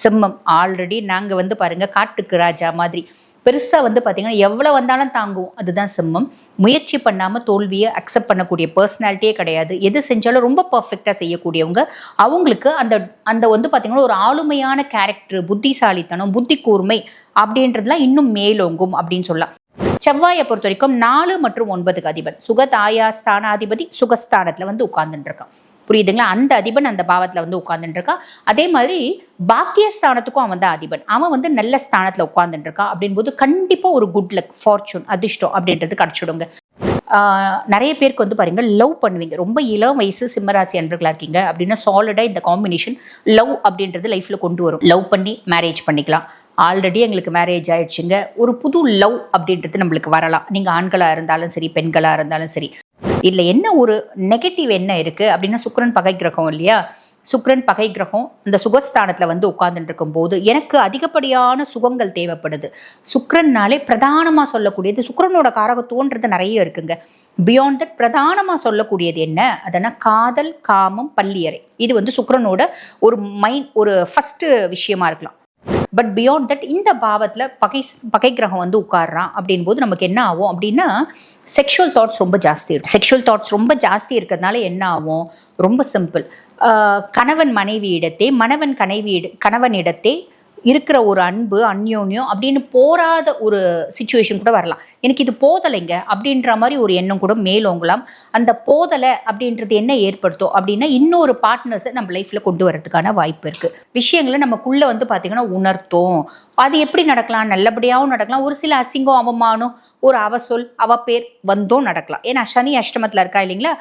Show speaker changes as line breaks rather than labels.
சிம்மம் ஆல்ரெடி நாங்கள் வந்து பாருங்க காட்டுக்கு ராஜா மாதிரி பெருசாக வந்து பார்த்தீங்கன்னா எவ்வளோ வந்தாலும் தாங்குவோம். அதுதான் சிம்மம். முயற்சி பண்ணாமல் தோல்வியை அக்செப்ட் பண்ணக்கூடிய பர்சனாலிட்டியே கிடையாது. எது செஞ்சாலும் ரொம்ப பர்ஃபெக்டாக செய்யக்கூடியவங்க. அவங்களுக்கு அந்த அந்த வந்து பார்த்தீங்கன்னா ஒரு ஆளுமையான கேரக்டர், புத்திசாலித்தனம், புத்தி கூர்மை அப்படின்றதுலாம் இன்னும் மேலோங்கும் அப்படின்னு சொல்லலாம். செவ்வாயை பொறுத்த வரைக்கும் 4 மற்றும் 9க்கு அதிபன். சுகதாயார் ஸ்தானாதிபதி சுகஸ்தானத்தில் வந்து உட்கார்ந்துட்டு இருக்கான். புரியுதுங்களா? அந்த அதிபன் அந்த பாவத்தில் வந்து உட்கார்ந்துட்டு இருக்கான். அதே மாதிரி பாக்கியஸ்தானத்துக்கும் அவன் தான் அதிபன். அவன் வந்து நல்ல ஸ்தானத்தில் உட்கார்ந்துட்டு இருக்கான். அப்படின்போது கண்டிப்பாக ஒரு குட் லக், ஃபார்ச்சூன், அதிர்ஷ்டம் அப்படின்றது கிடைச்சிடுங்க. நிறைய பேருக்கு வந்து பாருங்க லவ் பண்ணுவீங்க. ரொம்ப இளம் வயசு சிம்மராசி அன்பர்களா இருக்கீங்க அப்படின்னா சாலிடா இந்த காம்பினேஷன் லவ் அப்படின்றது லைஃப்ல கொண்டு வரும். லவ் பண்ணி மேரேஜ் பண்ணிக்கலாம். ஆல்ரெடி எங்களுக்கு மேரேஜ் ஆயிடுச்சுங்க, ஒரு புது லவ் அப்படின்றது நம்மளுக்கு வரலாம். நீங்கள் ஆண்களாக இருந்தாலும் சரி, பெண்களாக இருந்தாலும் சரி. இதில் என்ன ஒரு நெகட்டிவ் என்ன இருக்குது அப்படின்னா சுக்கிரன் பகை கிரகம் இல்லையா? சுக்கிரன் பகை கிரகம் இந்த சுகஸ்தானத்தில் வந்து உட்கார்ந்துட்டு இருக்கும்போது எனக்கு அதிகப்படியான சுகங்கள் தேவைப்படுது. சுக்கிரன்னாலே பிரதானமாக சொல்லக்கூடியது, சுக்கிரனோட காரகத்துவன்றது நிறைய இருக்குங்க. பியாண்ட் தட் பிரதானமாக சொல்லக்கூடியது என்ன அதனா காதல், காமம், பள்ளியறை. இது வந்து சுக்கிரனோட ஒரு ஃபர்ஸ்ட் விஷயமா இருக்கலாம். பட் பியாண்ட் தட் இந்த பாவத்தில் பகை கிரகம் வந்து உட்கார்றான் அப்படின் போது நமக்கு என்ன ஆகும் அப்படின்னா செக்ஷுவல் தாட்ஸ் ரொம்ப ஜாஸ்தி இருக்கும். செக்ஷுவல் தாட்ஸ் ரொம்ப ஜாஸ்தி இருக்கிறதுனால என்ன ஆகும்? ரொம்ப சிம்பிள். கணவன் மனைவியிடத்தே, மணவன் கணவனிடத்தே இருக்கிற ஒரு அன்பு, அந்யோன்யம் அப்படின்னு போராத ஒரு சிச்சுவேஷன் கூட வரலாம். எனக்கு இது போதலைங்க அப்படின்ற மாதிரி ஒரு எண்ணம் கூட மேலோங்கலாம். அந்த போதலை அப்படின்றது என்ன ஏற்படுத்தும் அப்படின்னா இன்னொரு பார்ட்னர்ஸை நம்ம லைஃப்பில் கொண்டு வரதுக்கான வாய்ப்பு இருக்குது. விஷயங்களை நமக்குள்ளே வந்து பார்த்திங்கன்னா உணர்த்தும். அது எப்படி நடக்கலாம்? நல்லபடியாகவும் நடக்கலாம். ஒரு சில அசிங்கம், அவமானம், ஒரு அவசொல், அவ பேர் வந்தோம் நடக்கலாம். ஏன்னா சனி அஷ்டமத்தில் இருக்கா இல்லைங்களா?